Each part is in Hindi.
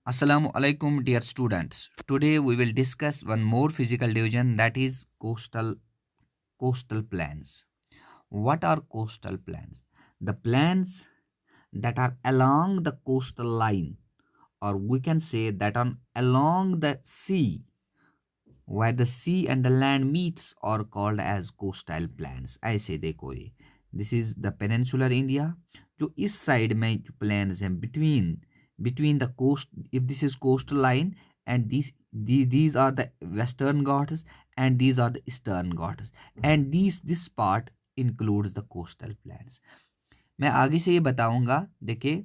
Assalamu alaikum, dear students. Today we will discuss one more physical division, that is coastal plains. What are coastal plains? The plains that are along the coastal line, or we can say that on along the sea, where the sea and the land meets, are called as coastal plains. ऐसे देखो ये, this is the peninsular India. जो इस साइड में जो plains हैं between the coast, if this is coastal line, and these are the western ghats and these are the eastern ghats, and this part includes the coastal plains. मैं आगे से ये बताऊंगा. देखिए,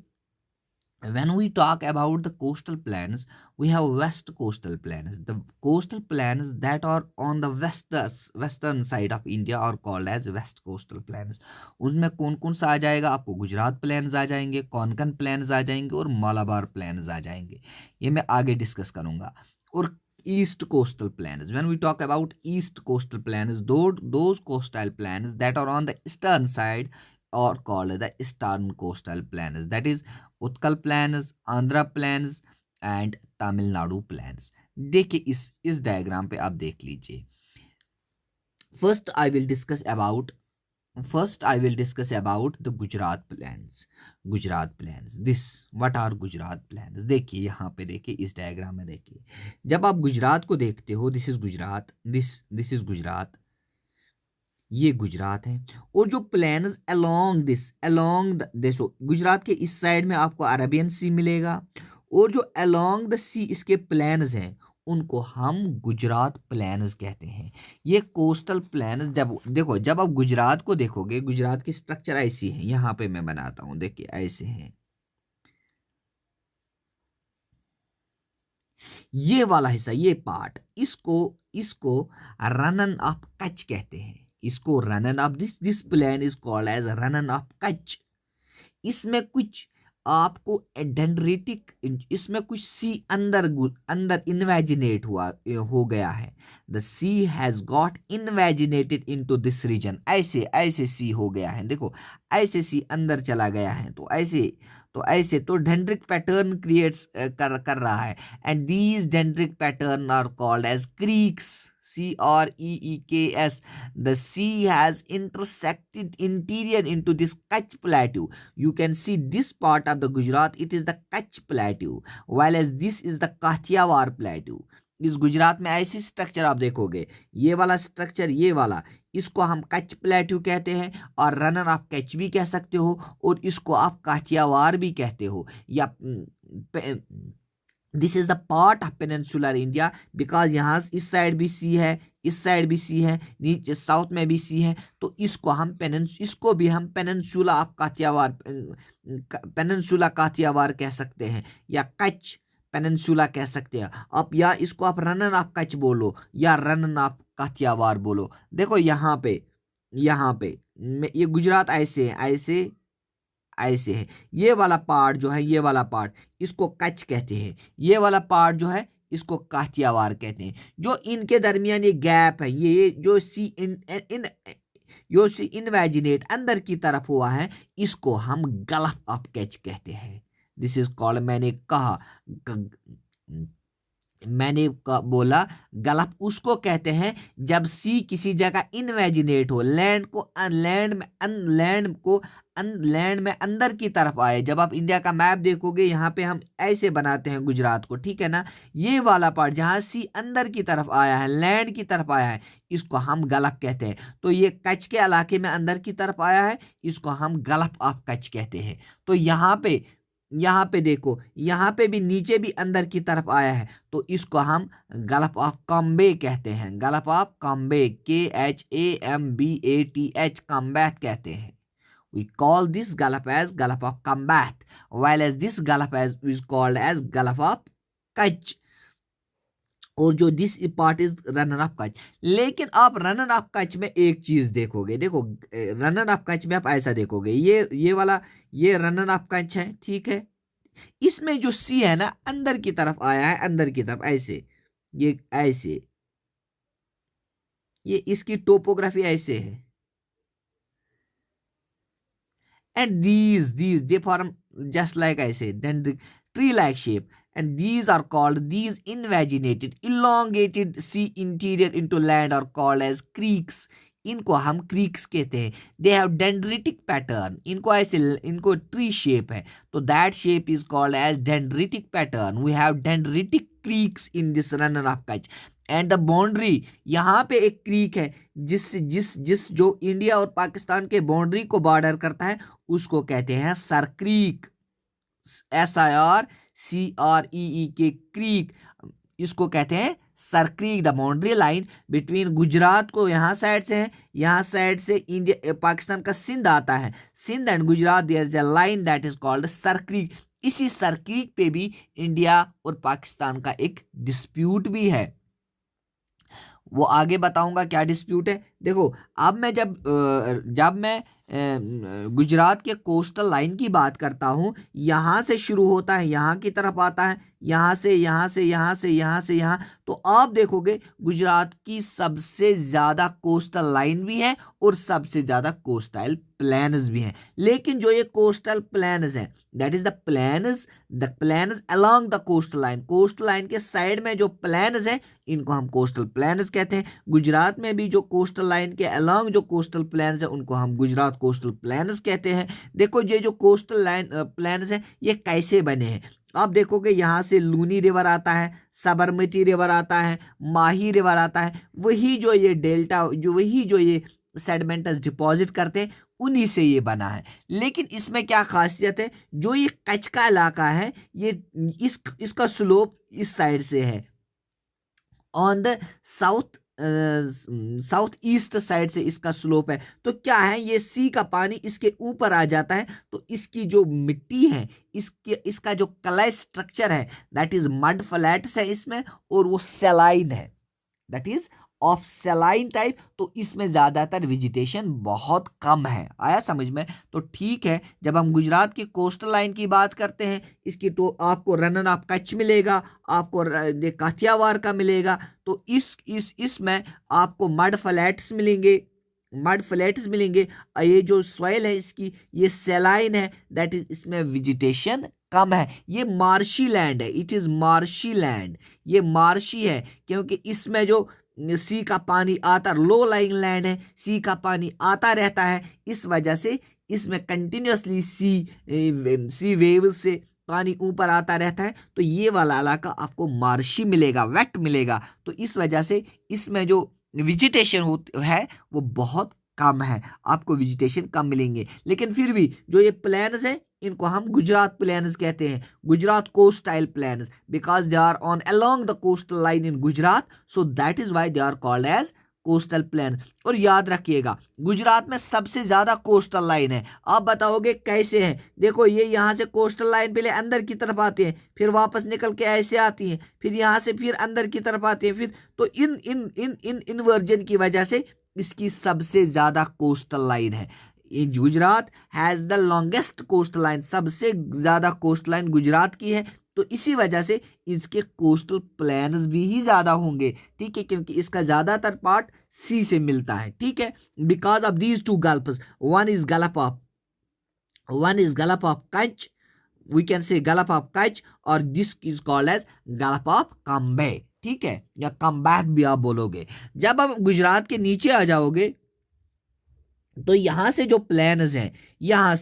when we talk about the coastal plains, we have west coastal plains. The coastal plains that are on the western side of India are called as west coastal plains. उसमें कौन कौन सा आ जाएगा? आपको गुजरात प्लेन्स आ जाएंगे, कोंकण प्लेन्स आ जाएंगे और मालाबार प्लेन्स आ जाएंगे. ये मैं आगे डिस्कस करूंगा. और east coastal plains, when we talk about east coastal plains, those coastal plains that are on the eastern side are called the eastern coastal plains. That is Utkal plains, Andhra plains and Tamil Nadu plains. देखिए इस डायग्राम पे आप देख लीजिए. First I will discuss about the Gujarat plains. This what are Gujarat plains. देखिए यहाँ पे देखिए, इस डायग्राम में देखिए, जब आप गुजरात को देखते हो, this is Gujarat, this is Gujarat, ये गुजरात है. और जो प्लेन्स अलोंग देखो, गुजरात के इस साइड में आपको अरेबियन सी मिलेगा, और जो अलोंग द सी इसके प्लेन्स हैं उनको हम गुजरात प्लेन्स कहते हैं. ये कोस्टल प्लेन्स, जब देखो, जब आप गुजरात को देखोगे, गुजरात की स्ट्रक्चर ऐसी है. यहाँ पे मैं बनाता हूँ, देखिए ऐसे हैं. ये वाला हिस्सा, ये पार्ट, इसको इसको रनन ऑफ कच्छ कहते हैं. इसको Rann of this plain is called as Rann of Kutch. इसमें कुछ आपको डेंड्रेटिक, इसमें कुछ सी अंदर अंदर इन्वेजिनेट हो गया है. The sea has got invaginated into this region. ऐसे ऐसे सी हो गया है. देखो ऐसे सी अंदर चला गया है. तो डेंड्रिक पैटर्न क्रिएट्स कर रहा है. And these dendritic pattern are called as creeks. CREEKS. The sea has intersected interior into this Kutch Plateau. You can see this part of the Gujarat, it is the Kutch Plateau, while as this is the Kathiawar Plateau. इस गुजरात में ऐसी स्ट्रक्चर आप देखोगे, ये वाला स्ट्रक्चर, ये वाला, इसको हम कच्छ प्लेट्यू कहते हैं, और रनर ऑफ कच्छ भी कह सकते हो, और इसको आप काठियावाड़ भी कहते हो. या this is the part of peninsular India, because यहाँ इस साइड भी सी है, इस साइड भी सी है, नीचे साउथ में भी सी है. तो इसको भी हम पेनिनसुला काठियावाड़ कह सकते हैं, या कच्छ पेनिनसुला कह सकते हैं आप. या इसको आप रनन ऑफ कच्छ बोलो, या रनन ऑफ काठियावाड़ बोलो. देखो यहाँ पे ये गुजरात ऐसे है, ऐसे है. ये वाला पार्ट जो है, ये वाला पार्ट, इसको कच्छ कहते हैं. ये वाला पार्ट जो है, इसको काठियावाड़ कहते हैं. जो इनके दरमियान ये गैप है, ये जो सी इनवेजिनेट अंदर की तरफ हुआ है, इसको हम गल्फ ऑफ कच्छ कहते हैं. दिस इज कॉल्ड, बोला गल्फ उसको कहते हैं जब सी किसी जगह इनवेजिनेट हो, लैंड में अंदर की तरफ आए. जब आप इंडिया का मैप देखोगे, यहाँ पे हम ऐसे बनाते हैं गुजरात को, ठीक है ना. ये वाला पार्ट जहाँ सी अंदर की तरफ आया है, लैंड की तरफ आया है, इसको हम गल्फ कहते हैं. तो ये कच्छ के इलाके में अंदर की तरफ आया है, इसको हम गल्फ ऑफ कच्छ कहते हैं. तो यहाँ पे देखो, यहाँ पे भी नीचे भी अंदर की तरफ आया है, तो इसको हम गल्फ ऑफ कॉम्बे कहते हैं. गल्फ ऑफ कॉम्बे, KHAMBATH, कॉम्बैट कहते हैं. We call this Gulf as Gulf of Combat, while as this Gulf as is called as Gulf of Kutch. और जो this part is runner of Kutch. लेकिन आप रनर ऑफ कच्छ में एक चीज देखोगे, देखो रनर ऑफ कच्छ में आप ऐसा देखोगे, ये वाला, ये रनर ऑफ कच्छ है, ठीक है. इसमें जो सी है ना, अंदर की तरफ आया है, अंदर की तरफ ऐसे, ये ऐसे, ये इसकी टोपोग्राफी ऐसे है. And these they form just like I said, then the tree like shape, and these invaginated elongated sea interior into land are called as creeks. इनको हम क्रीक्स कहते हैं. They have dendritic pattern. इनको ऐसे इनको ट्री शेप है, तो that shape is called as dendritic pattern. We have dendritic creeks in this Rann of Kutch. And the boundary, यहाँ पे एक क्रीक है जिस जिस जिस जो इंडिया और पाकिस्तान के बाउंड्री को बॉर्डर करता है, उसको कहते हैं सर क्रीक. SIRCREE के क्रीक, इसको कहते हैं sir creek. The boundary line between Gujarat को यहाँ साइड से है, यहाँ साइड से इंडिया पाकिस्तान का सिंध आता है. Sindh and Gujarat there is a line that is called Sir Creek. इसी सर क्रीक पे भी इंडिया और पाकिस्तान का एक डिस्प्यूट भी है. वो आगे बताऊंगा क्या डिस्प्यूट है. देखो, अब मैं जब मैं गुजरात के कोस्टल लाइन की बात करता हूँ, यहाँ से शुरू होता है, यहाँ की तरफ आता है, यहाँ से यहाँ से यहाँ से यहाँ से यहाँ, तो आप देखोगे गुजरात की सबसे ज़्यादा कोस्टल लाइन भी है और सबसे ज़्यादा कोस्टल प्लान्स भी हैं. लेकिन जो ये कोस्टल प्लान्स हैं, that is the plans along the coastal line. Coastal line के साइड में जो प्लान्स हैं, इनको हम कोस्टल प्लान्स कहते हैं. गुजरात में भी जो कोस्टल लाइन के अलोंग जो कोस्टल प्लान्स हैं, उनको हम गुजरात कोस्टल प्लान्स कहते हैं. देखो, ये जो कोस्टल लाइन प्लान्स हैं, ये कैसे बने हैं. आप देखोगे यहाँ से लूनी रिवर आता है, साबरमती रिवर आता है, माही रिवर आता है. वही जो ये डेल्टा, वही जो ये सेडिमेंट्स डिपॉजिट करते हैं, उन्हीं से ये बना है. लेकिन इसमें क्या खासियत है, जो ये कच्छ का इलाका है, ये इसका स्लोप इस साइड से है. On the south east side से इसका स्लोप है. तो क्या है, ये सी का पानी इसके ऊपर आ जाता है, तो इसकी जो मिट्टी है, इसका जो कलर स्ट्रक्चर है, दैट इज मड फ्लैट्स है इसमें, और वो सेलाइन है, दैट इज ऑफ सेलाइन टाइप. तो इसमें ज़्यादातर वेजिटेशन बहुत कम है. आया समझ में. तो ठीक है, जब हम गुजरात की कोस्टल लाइन की बात करते हैं, इसकी तो आपको रन ऑफ कच्छ मिलेगा, आपको काठियावाड़ का मिलेगा. तो इसमें आपको मड फ्लैट्स मिलेंगे. ये जो सॉइल है इसकी, ये सेलाइन है, दैट इज इसमें वेजिटेशन कम है. ये मार्शी लैंड है, इट इज मार्शी लैंड. ये मार्शी है क्योंकि इसमें जो सी का पानी आता, लो लाइंग लैंड है, सी का पानी आता रहता है, इस वजह से इसमें कंटिन्यूसली सी वेव से पानी ऊपर आता रहता है. तो ये वाला इलाका आपको मार्शी मिलेगा, वेट मिलेगा. तो इस वजह से इसमें जो वेजिटेशन है वो बहुत कम है, आपको वेजिटेशन कम मिलेंगे. लेकिन फिर भी जो ये प्लान्स है, इनको हम गुजरात प्लान्स कहते हैं, Gujarat coastal plains, because they are on along the coastal line in Gujarat, so that is why they are called as coastal plain. और याद रखिएगा, गुजरात में सबसे ज्यादा कोस्टल लाइन है. आप बताओगे कैसे है. देखो, ये यहाँ से कोस्टल लाइन पहले अंदर की तरफ आती है, फिर वापस निकल के ऐसे आती है, फिर यहाँ से फिर अंदर की तरफ आती है, फिर तो इन इन्वर्जन की वजह से इसकी सबसे ज्यादा कोस्टल लाइन है. Gujarat has the longest coast line, सबसे ज्यादा कोस्ट लाइन गुजरात की है. तो इसी वजह से इसके कोस्टल प्लान्स भी ही ज्यादा होंगे. ठीक है, क्योंकि इसका ज्यादातर पार्ट सी से मिलता है. ठीक है, because of these two gulfs, one is gulf of Kutch, we can say gulf of Kutch, और this is called as gulf of Cambay. ठीक है, या कम्बैक भी आप बोलोगे. जब आप गुजरात के नीचे आ जाओगे, तो यहाँ से जो प्लान्स हैं, यहाँ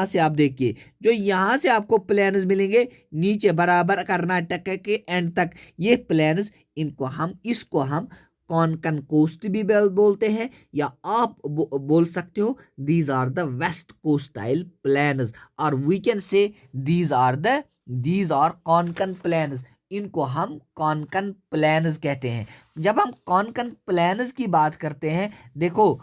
से आप देखिए, जो यहाँ से आपको प्लान्स मिलेंगे नीचे बराबर कर्नाटक के एंड तक, ये प्लान्स, इसको हम कॉनकन कोस्ट भी बोलते हैं, या आप बोल सकते हो these are the west coastal plains, और we can say these are Konkan plains. इनको हम कॉनकन प्लान्स कहते हैं. जब हम कॉनकन प्लान्स की बात करते हैं, देखो,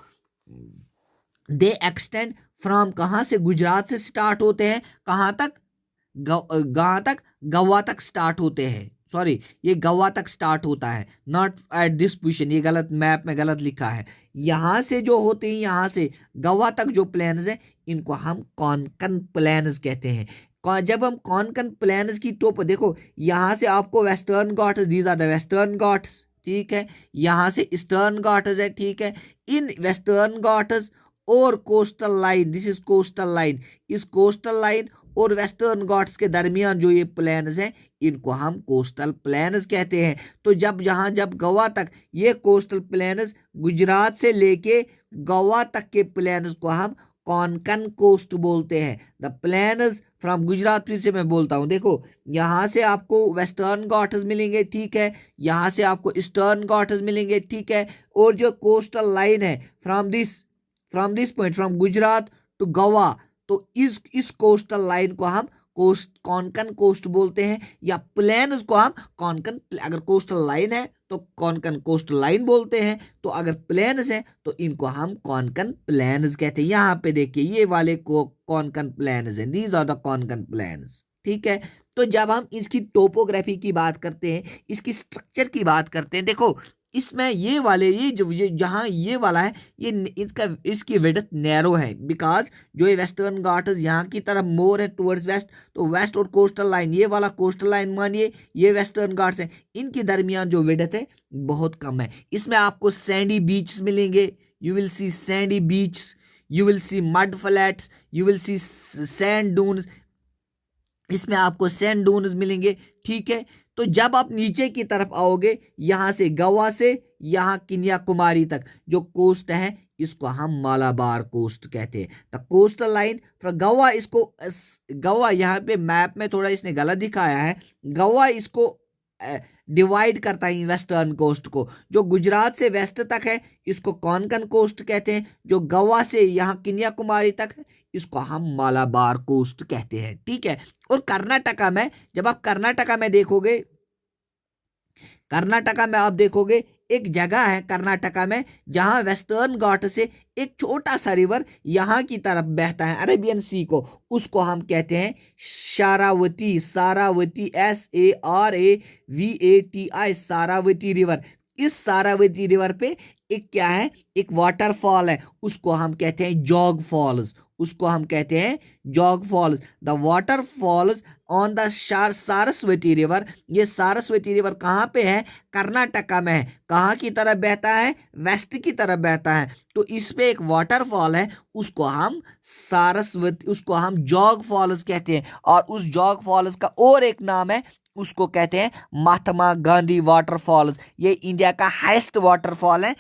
दे एक्सटेंड फ्रॉम, कहाँ से, गुजरात से स्टार्ट होते हैं, कहाँ तक, गवा तक स्टार्ट होते हैं. सॉरी, ये गवा तक स्टार्ट होता है, नॉट एट दिस पोजीशन, ये गलत मैप में गलत लिखा है. यहाँ से जो होते हैं, यहाँ से गवा तक जो प्लान्स हैं, इनको हम कॉनकन प्लान्स कहते हैं. जब हम कॉनकन प्लान्स की टोप, देखो, यहाँ से आपको Western Ghats, these are the Western Ghats. ठीक है, यहाँ से ईस्टर्न घाट्स है. ठीक है, इन वेस्टर्न घाट्स और coastal line, this is coastal line, इस कोस्टल लाइन और वेस्टर्न घाट्स के दरमियान जो ये प्लेन्स हैं इनको हम कोस्टल प्लेन्स कहते हैं। तो जब गोवा तक ये कोस्टल प्लेन्स, गुजरात से लेके गोवा तक के प्लेन्स को हम कोंकण कोस्ट बोलते हैं। द प्लेन्स फ्रॉम गुजरात, फिर से मैं बोलता हूँ, देखो यहाँ से आपको वेस्टर्न घाट्स मिलेंगे, ठीक है, यहाँ से आपको ईस्टर्न घाट्स मिलेंगे, ठीक है, और जो कोस्टल लाइन है from this point, from Gujarat to Goa, तो इस कोस्टल लाइन को हम कोंकण कोस्ट बोलते हैं, या प्लेन उसको हम कोंकण, अगर कोस्टल लाइन है तो कोंकण कोस्ट लाइन बोलते हैं, तो अगर प्लेन्स हैं तो इनको हम कोंकण प्लेन्स कहते हैं। यहाँ पे देखिए ये वाले कोंकण प्लेन्स हैं, these are the Konkan plains, ठीक है। तो जब हम इसकी टोपोग्राफी की बात करते हैं, इसकी स्ट्रक्चर की बात करते हैं, देखो इसमें ये वाले, ये जहाँ ये वाला है, ये इसकी विड्थ नैरो है, बिकॉज जो ये वेस्टर्न घाट्स यहाँ की तरफ मोर है टुवर्ड्स वेस्ट, तो वेस्ट और कोस्टल लाइन, ये वाला कोस्टल लाइन मानिए, ये वेस्टर्न घाट्स है, इनके दरमियान जो विड्थ है बहुत कम है। इसमें आपको सैंडी बीच मिलेंगे, you will see Sandy beach, you will see mud flats, you will see sand dunes, इसमें आपको सैंड डून्स मिलेंगे, ठीक है। तो जब आप नीचे की तरफ आओगे, यहाँ से गोवा से यहाँ कन्याकुमारी तक जो कोस्ट है इसको हम मालाबार कोस्ट कहते हैं। The coastal line from Goa, इसको गोवा यहाँ पे मैप में थोड़ा इसने गलत दिखाया है, गोवा इसको डिवाइड करता है वेस्टर्न कोस्ट को। जो गुजरात से वेस्ट तक है इसको कोंकण कोस्ट कहते हैं, जो गोवा से यहाँ कन्याकुमारी तक है इसको हम मालाबार कोस्ट कहते हैं, ठीक है। और कर्नाटका में, जब आप कर्नाटका में देखोगे, कर्नाटका में आप देखोगे एक जगह है कर्नाटका में जहां वेस्टर्न घाट से एक छोटा सा रिवर यहाँ की तरफ बहता है अरेबियन सी को, उसको हम कहते हैं शारावती, सारावती, SARAVATI, सारावती रिवर। इस सारावती रिवर पे एक क्या है, एक वाटरफॉल है, उसको हम कहते हैं जॉग फॉल्स, उसको हम कहते हैं Jog Falls. The waterfalls on the Saraswati river, ये सारस्वती रिवर कहाँ पे है, कर्नाटका में है। कहाँ की तरफ बहता है, वेस्ट की तरफ बहता है। तो इस पे एक वाटरफॉल है, उसको हम उसको हम जॉग फॉल्स कहते हैं। और उस जॉग फॉल्स का और एक नाम है, उसको कहते हैं महात्मा गांधी वाटरफॉल्स। ये इंडिया का हाईएस्ट वाटरफॉल है।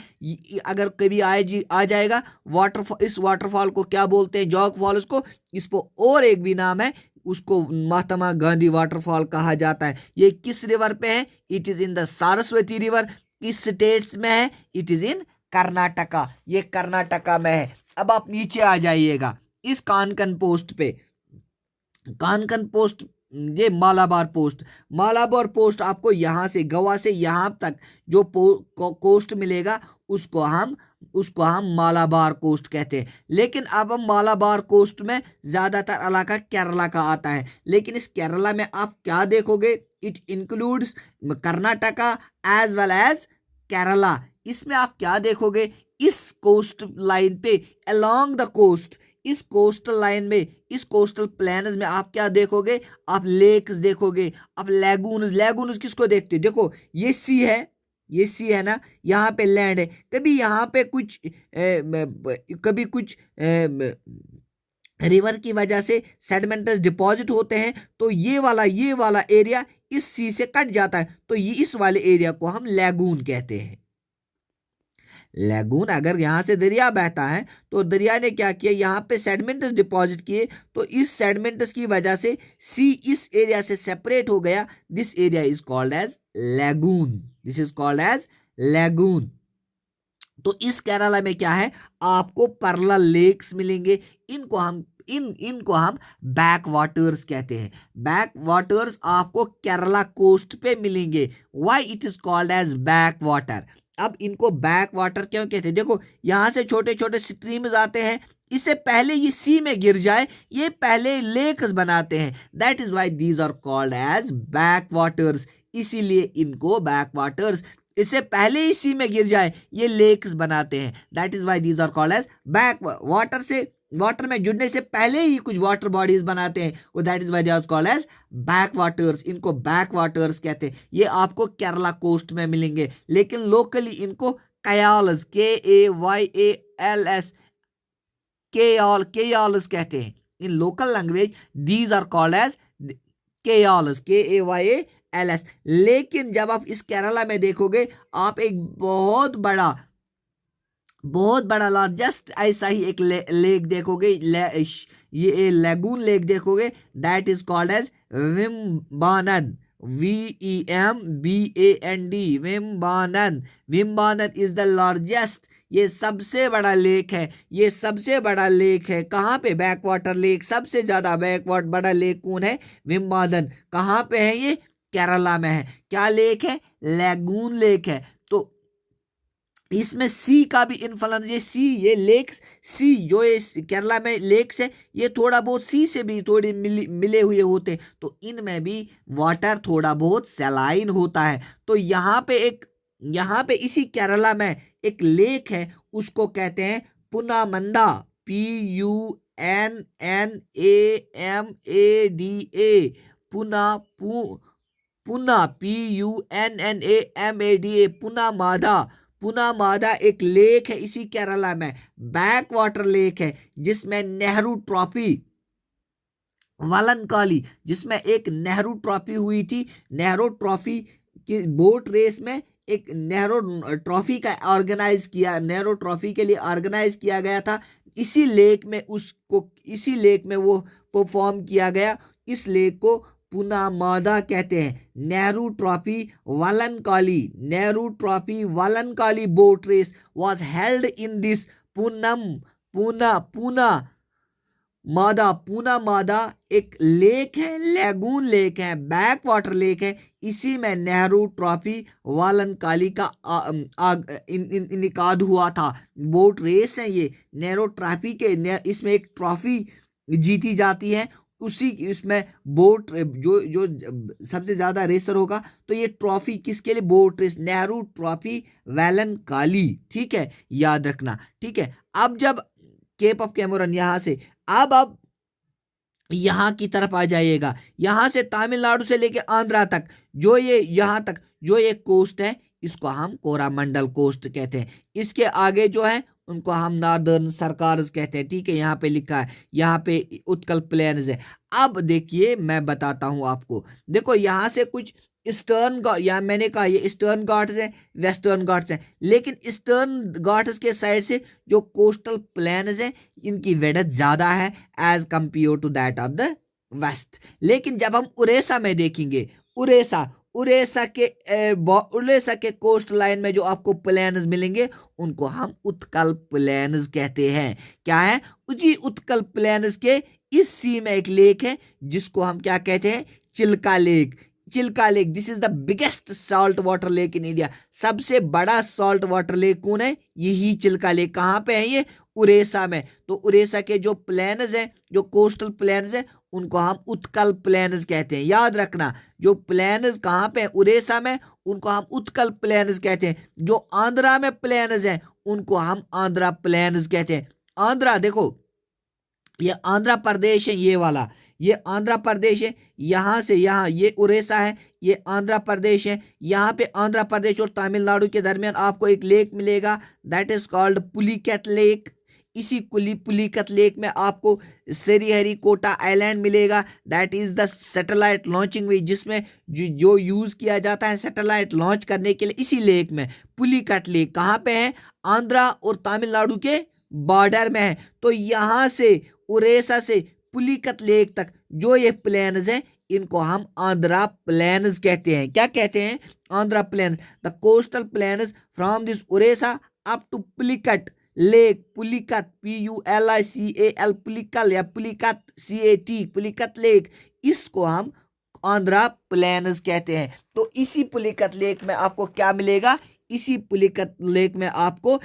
अगर कभी आ जाएगा वाटरफॉल, इस वाटरफॉल को क्या बोलते हैं, जॉग फॉल्स को। इसको और एक भी नाम है, उसको महात्मा गांधी वाटरफॉल कहा जाता है। ये किस रिवर पे है, it is in the Saraswati river. किस स्टेट्स में है, इट इज इन कर्नाटका, ये कर्नाटका में है। अब आप नीचे आ जाइएगा इस कोंकण पोस्ट पे, कोंकण पोस्ट, ये मालाबार पोस्ट आपको यहाँ से गोवा से यहाँ तक जो कोस्ट मिलेगा उसको हम मालाबार कोस्ट कहते हैं। लेकिन अब हम मालाबार कोस्ट में ज़्यादातर इलाका केरला का आता है, लेकिन इस केरला में आप क्या देखोगे, it includes Karnataka as well as Kerala. इसमें आप क्या देखोगे, इस कोस्ट लाइन पे अलोंग द कोस्ट, इस कोस्टल लाइन में, इस कोस्टल प्लेन्स में आप क्या देखोगे, आप लेक्स देखोगे, आप लेगून्स किसको देखते हो, देखो ये सी है ना, यहाँ पे लैंड है। कभी यहाँ पे कुछ रिवर की वजह से सेडिमेंट्स डिपॉजिट होते हैं, तो ये वाला एरिया इस सी से कट जाता है, तो ये इस वाले एरिया को हम लेगून कहते हैं। लेगून, अगर यहाँ से दरिया बहता है तो दरिया ने क्या किया, यहाँ पे सेडिमेंट्स डिपॉजिट किए, तो इस सेडिमेंट्स की वजह से सी इस एरिया से सेपरेट हो गया। This area is called as lagoon, this is called as lagoon. तो इस केरला में क्या है, आपको पैरेलल लेक्स मिलेंगे, इनको हम बैक वाटर्स कहते हैं। बैक वाटर्स आपको केरला कोस्ट पे मिलेंगे। Why it is called as back water. अब इनको बैक वाटर क्यों कहते हैं, देखो यहाँ से छोटे छोटे स्ट्रीम्स आते हैं, इससे पहले ये सी में गिर जाए ये पहले लेक्स बनाते हैं, that is why these are called as back waters. इसीलिए इनको बैक वाटर्स, इससे पहले ही सी में गिर जाए ये लेक्स बनाते हैं, that is why these are called as back water. से वाटर में जुड़ने से पहले ही कुछ वाटर बॉडीज बनाते हैं, वो that is why they are called as back waters. इनको बैक वाटर्स कहते हैं। ये आपको केरला कोस्ट में मिलेंगे, लेकिन लोकली इनको कयाल्स, KAYALS, केयाल्स कहते हैं। in local language these are called as केयल्स, KAYALS। लेकिन जब आप इस केरला में देखोगे आप एक बहुत बड़ा लार्जेस्ट ऐसा ही एक लेक देखोगे, ये लेगून लेक देखोगे, that is called as Vembanad, VEMBAND, Vembanad. Vembanad is the largest, ये सबसे बड़ा लेक है, ये सबसे बड़ा लेक है। कहाँ पे? बैक वाटर लेक, सबसे ज्यादा बैक वाटर बड़ा लेक कौन है? विम्बानद। कहाँ पे है ये? केरला में है। क्या लेक है? लेगून लेक है। तो इसमें सी का भी इन्फ्लुएंस, ये लेक्स, सी जो ये केरला में लेक्स है ये थोड़ा बहुत सी से भी थोड़े मिले हुए होते हैं, तो इनमें भी वाटर थोड़ा बहुत सैलाइन होता है। तो यहाँ पे इसी केरला में एक लेक है, उसको कहते हैं पुनामंदा, PUNNAMADA, पुना PUNNAMADA, पुनामादा। पुनामादा एक लेक है इसी केरला में, बैक वाटर लेक है, जिसमें नेहरू ट्रॉफी वलनकाली, जिसमें एक नेहरू ट्रॉफी हुई थी। नेहरू ट्रॉफी की बोट रेस में एक नेहरू ट्रॉफी का ऑर्गेनाइज किया, नेहरू ट्रॉफी के लिए ऑर्गेनाइज किया गया था। इसी लेक में वो परफॉर्म किया गया। इस लेक को पुनामादा कहते हैं। Nehru trophy Vallamkali boat race was held in this Punnamada एक लेक है, लेगून लेक है, बैक वाटर लेक है। इसी में नेहरू ट्रॉफी वालनकाली का इनकाद हुआ था। बोट रेस है ये, नेहरू ट्रॉफी के इसमें एक ट्रॉफी जीती जाती है। उसी इसमें बोट जो सबसे ज्यादा रेसर होगा, तो ये ट्रॉफी किसके लिए? Boat race, Nehru trophy Vallamkali. ठीक है, याद रखना। ठीक है, अब जब केप ऑफ कैमोरन यहां से अब यहां की तरफ आ जाइएगा, यहां से तमिलनाडु से लेके आंध्रा तक जो ये यहां तक जो ये कोस्ट है, इसको हम कोरामंडल कोस्ट कहते हैं। इसके आगे जो है उनको हम नॉर्दर्न सरकार्स कहते हैं। ठीक है, यहाँ पे लिखा है, यहाँ पे उत्कल प्लेन्स है। अब देखिए मैं बताता हूं आपको, देखो यहाँ से कुछ ईस्टर्न, या मैंने कहा ये ईस्टर्न घाट्स हैं, वेस्टर्न घाट्स हैं, लेकिन ईस्टर्न घाट्स के साइड से जो कोस्टल प्लेन्स हैं इनकी वेडथ ज्यादा है as compare to that of the west. लेकिन जब हम उड़ीसा में देखेंगे, उड़ीसा के कोस्ट लाइन में जो आपको प्लेन्स मिलेंगे उनको हम उत्कल प्लेन्स कहते हैं। क्या है? उसी उत्कल प्लेन्स के इस सी में एक लेक है जिसको हम क्या कहते हैं? Chilka lake. This is the biggest salt water lake in India. सबसे बड़ा सॉल्ट वाटर लेक कौन है? यही चिल्का लेक। कहाँ पे है ये? उड़ीसा में। तो उड़ीसा के जो प्लेन्स हैं, जो कोस्टल प्लेन्स हैं, उनको हम उत्कल प्लेन्स कहते हैं। याद रखना, जो प्लेन्स कहाँ पे? उड़ीसा में, उनको हम उत्कल प्लेन्स कहते हैं। जो आंध्रा में प्लेन्स हैं उनको हम आंध्रा प्लेन्स कहते हैं। आंध्रा देखो, ये आंध्र प्रदेश है, ये वाला ये आंध्र प्रदेश है। यहाँ से यहाँ ये उड़ीसा है, ये आंध्र प्रदेश है। यहाँ पे आंध्र प्रदेश और तमिलनाडु के दरमियान आपको एक लेक मिलेगा, that is called Pulicat lake. इसी पुलिकैट लेक में आपको श्रीहरिकोटा आइलैंड मिलेगा, that is the satellite launching way, जिसमें जो यूज किया जाता है सैटेलाइट लॉन्च करने के लिए, इसी लेक में। पुलिकैट लेक कहाँ पे है? आंध्रा और तमिलनाडु के बॉर्डर में है। तो यहाँ से उड़ीसा से पुलिकैट लेक तक जो ये प्लेन्स हैं इनको हम आंध्रा प्लेन्स कहते हैं। क्या कहते हैं? Andhra plains. The coastal plains from this Orissa up to Pulicat lake, Pulicat PULICAL, पुलिकल या पुलिकैट CAT, पुलिकैट लेक, इसको हम आंध्रा प्लेन्स कहते हैं। तो इसी पुलिकैट लेक में आपको क्या मिलेगा? इसी पुलिकैट लेक में आपको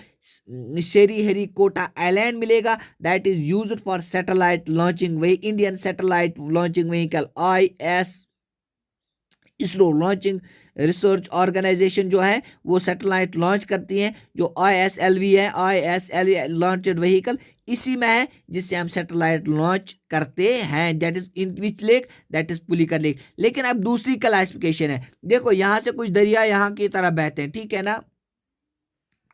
श्रीहरिकोटा आइलैंड मिलेगा, that is used for satellite launching way, Indian satellite launching vehicle ISRO launching research organisation जो है वो सैटेलाइट लॉन्च करती हैं। जो ISLV है, ISLV लॉन्चड व्हीकल, इसी में है जिससे हम सैटेलाइट लॉन्च करते हैं। That is in which lake? That is Pulicat lake. लेकिन अब दूसरी क्लासिफिकेशन है। देखो यहाँ से कुछ दरिया यहाँ की तरह बहते हैं, ठीक है ना।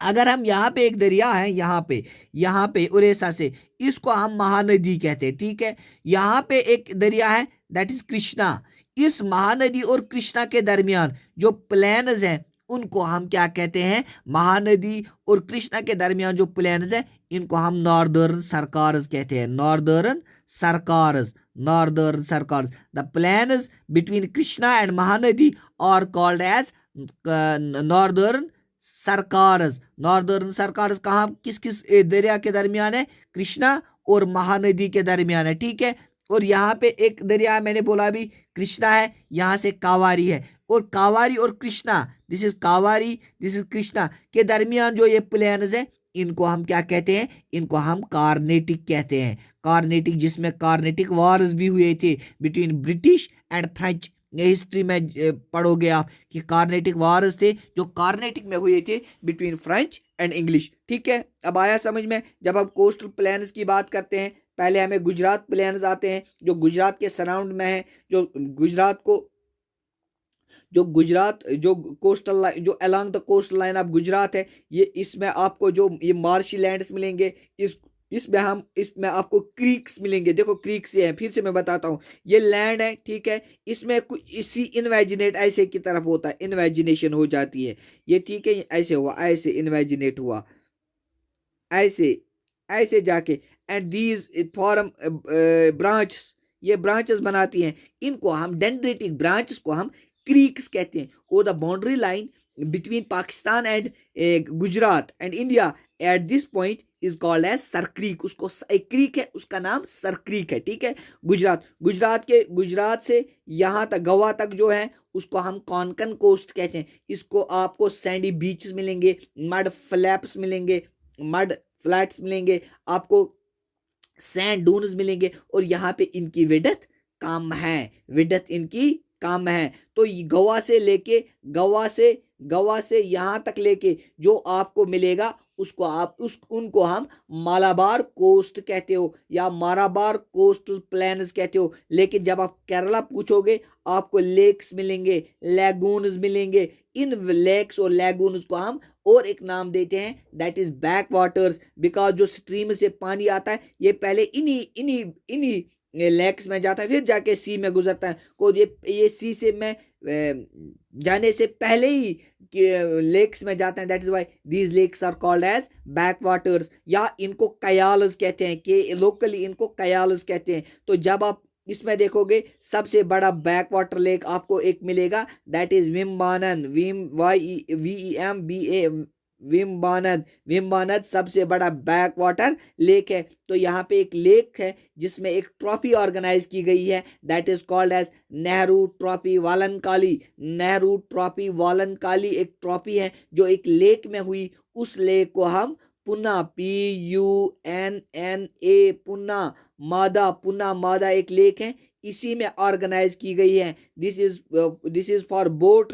अगर हम यहाँ पे एक दरिया है, यहाँ पे उड़ीसा से, इसको हम महानदी कहते हैं, ठीक है। यहाँ पे एक दरिया है दैट इज कृष्णा। इस महानदी और कृष्णा के दरमियान जो प्लेन्स हैं उनको हम क्या कहते हैं, महानदी और कृष्णा के दरमियान जो प्लेन्स हैं इनको हम नॉर्दर्न सरकार्स कहते हैं, northern Circars, northern Circars. The plains between Krishna and Mahanadi are called as northern Circars. Northern Circars कहाँ, किस किस दरिया के दरमियान है, कृष्णा और महानदी के दरमियान है, ठीक है। और यहाँ पे एक दरिया मैंने बोला अभी कृष्णा है, यहाँ से कावारी है, और कावारी और Krishna, this is Kaveri, this is Krishna के दरमियान जो ये प्लेन्स है इनको हम क्या कहते हैं, इनको हम कार्नेटिक कहते हैं। कार्नेटिक, जिसमें कार्नेटिक वॉर्स भी हुए थे बिटवीन ब्रिटिश एंड फ्रेंच। ये हिस्ट्री में पढ़ोगे आप कि कार्नेटिक वॉर्स थे जो कार्नेटिक में हुए थे बिटवीन फ्रेंच एंड इंग्लिश, ठीक है। अब आया समझ में। जब हम कोस्टल प्लेन्स की बात करते हैं, पहले हमें गुजरात प्लेन्स आते हैं जो गुजरात के सराउंड में है, जो गुजरात जो कोस्टल लाइन, जो along the coastal line of Gujarat है, ये इसमें आपको जो ये मार्शी लैंड्स मिलेंगे, इसमें आपको क्रीक्स मिलेंगे। देखो क्रीक्स ये हैं, फिर से मैं बताता हूँ, ये लैंड है, ठीक है। इसमें कुछ इसी इन्वेजिनेट ऐसे की तरफ होता है, इन्वेजिनेशन हो जाती है ये, ठीक है। ऐसे हुआ, ऐसे इन्वेजिनेट हुआ, ऐसे ऐसे जाके, एंड दीज फॉर्म ब्रांचेस, ये ब्रांचेस बनाती हैं, इनको हम डेंड्रेटिक ब्रांचेस को हम क्रीक्स कहते हैं। और the boundary line between Pakistan and Gujarat and India at this point is called as Sir Creek. उसको एक क्रीक है, उसका नाम सर क्रीक है, ठीक है। गुजरात से यहाँ तक गोवा तक जो है उसको हम कोंकण कोस्ट कहते हैं। इसको आपको सैंडी बीचेस मिलेंगे, मड फ्लैप्स मिलेंगे, मड फ्लैट्स मिलेंगे, आपको सैंड डून्स मिलेंगे, और यहाँ पे इनकी विड्थ कम है, विड्थ इनकी कम है। तो गवा से यहाँ तक लेके जो आपको मिलेगा उनको हम मालाबार कोस्ट कहते हो या मालाबार कोस्टल प्लेन्स कहते हो। लेकिन जब आप केरला पूछोगे आपको लेक्स मिलेंगे, लैगून्स मिलेंगे। इन लेक्स और लैगून्स को हम और एक नाम देते हैं that is back waters, because जो स्ट्रीम से पानी आता है ये पहले इन्हीं लेक्स में जाता है, फिर जाके सी में गुजरता है। को ये सी से में जाने से पहले ही लेक्स में जाते हैं। That is why these lakes are called as back waters, या इनको कयाल्स कहते हैं, कि लोकली इनको कयाल्स कहते हैं। तो जब आप इसमें देखोगे सबसे बड़ा बैक वाटर लेक आपको एक मिलेगा दैट इज विम्बानन, विम्बानद सबसे बड़ा बैक वाटर लेक है। तो यहाँ पे एक लेक है जिसमें एक ट्रॉफी ऑर्गेनाइज की गई है that is called as Nehru trophy Vallamkali. Nehru trophy Vallamkali एक ट्रॉफी है जो एक लेक में हुई। उस लेक को हम पुन्ना, PUNNA, पुन्ना मादा एक लेक है, इसी में ऑर्गेनाइज की गई है। This is for boat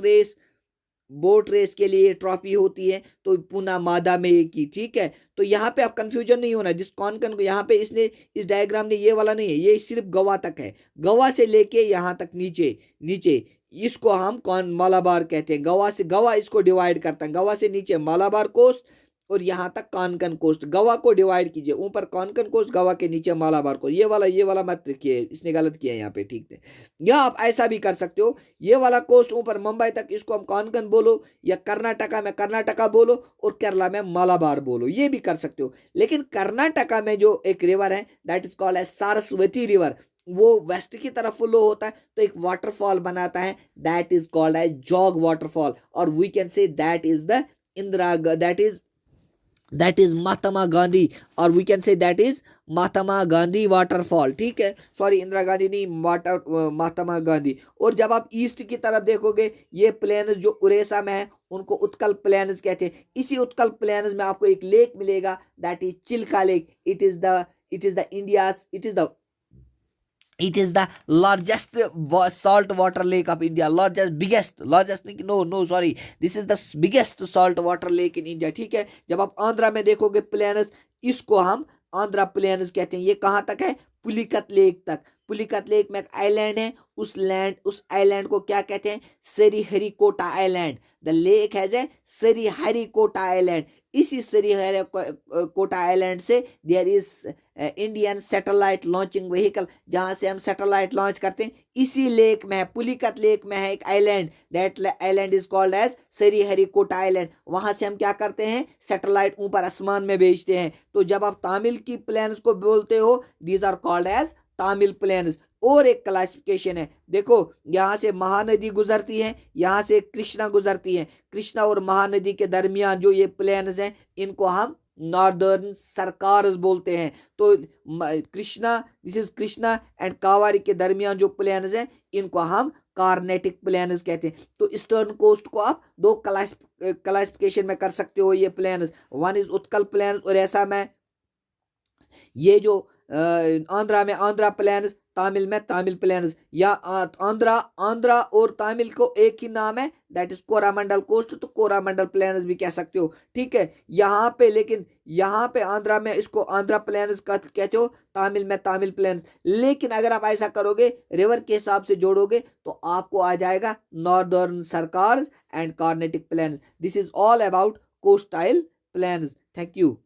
race के लिए ट्रॉफी होती है, तो पुना मादा में एक ही, ठीक है। तो यहाँ पे आप कंफ्यूजन नहीं होना, जिस कौन को यहाँ पे इसने इस डायग्राम ने ये वाला नहीं है, ये सिर्फ गोवा तक है, गोवा से लेके यहाँ तक नीचे इसको हम कौन मालाबार कहते हैं। गोवा इसको डिवाइड करता है, गोवा से नीचे मालाबार कोस्ट और यहाँ तक कोंकण कोस्ट। गोवा को डिवाइड कीजिए, ऊपर कोंकण कोस्ट, गोवा के नीचे मालाबार कोस्ट। ये वाला मत लिखिए, इसने गलत किया है यहाँ पे, ठीक है। या आप ऐसा भी कर सकते हो, ये वाला कोस्ट ऊपर मुंबई तक इसको हम कोंकण बोलो, या कर्नाटका में कर्नाटका बोलो और केरला में मालाबार बोलो, ये भी कर सकते हो। लेकिन कर्नाटका में जो एक रिवर है that is called as Saraswati river, वो वेस्ट की तरफ फ्लो होता है तो एक वाटरफॉल बनाता है that is called as Jog waterfall, और we can say that is the that is Mahatma Gandhi, और we can say that is Mahatma Gandhi waterfall, ठीक है। सॉरी, इंदिरा गांधी नहीं, महात्मा गांधी। और जब आप ईस्ट की तरफ देखोगे ये प्लेन्स जो उड़ीसा में है उनको उत्कल प्लेन्स कहते हैं। इसी उत्कल प्लेन्स में आपको एक लेक मिलेगा that is Chilka lake. It is the largest salt water lake of India, biggest sorry, this is the biggest salt water lake in India, ठीक है। जब आप आंध्रा में देखोगे प्लेन्स, इसको हम आंध्रा प्लेन्स कहते हैं। ये कहाँ तक है, पुलिकत लेक तक। पुलिकत लेक में एक आइलैंड है, उस आइलैंड को क्या कहते हैं? Sriharikota island. The lake has a Sriharikota island. इसी श्रीहरिकोटा आइलैंड से there is Indian satellite launching vehicle, जहां से हम सैटेलाइट लॉन्च करते हैं। इसी लेक में है, पुलिकत लेक में है एक island, that island is called as Sriharikota island. वहां से हम क्या करते हैं? सैटेलाइट ऊपर आसमान में भेजते हैं। तो जब आप तामिल की प्लेन्स को बोलते हो, these are called as Tamil plains. और एक क्लासिफिकेशन है, देखो यहाँ से महानदी गुजरती है, यहाँ से कृष्णा गुजरती है। कृष्णा और महानदी के दरमियान जो ये प्लेन्स हैं, इनको हम नॉर्दर्न सरकार्स बोलते हैं। तो Krishna, this is Krishna and Kaveri के दरमियान जो प्लेन्स हैं, इनको हम कार्नेटिक प्लेन्स कहते हैं। तो ईस्टर्न कोस्ट को आप दो क्लासिफिकेशन में कर सकते हो ये plains. One is Utkal plains और ऐसा में ये जो आंध्रा में आंध्रा प्लेन्स, तामिल में तामिल प्लेन्स, या आंध्रा और तामिल को एक ही नाम है, दैट इज कोरामंडल कोस्ट। तो कोरामंडल प्लेन्स भी कह सकते हो, ठीक है। यहाँ पे लेकिन यहाँ पे आंध्रा में इसको आंध्रा प्लेन्स कहते हो, तामिल में तामिल प्लेन्स। लेकिन अगर आप ऐसा करोगे, रिवर के हिसाब से जोड़ोगे, तो आपको आ जाएगा northern Circars and Carnatic plains. This is all about coastal plains. Thank you.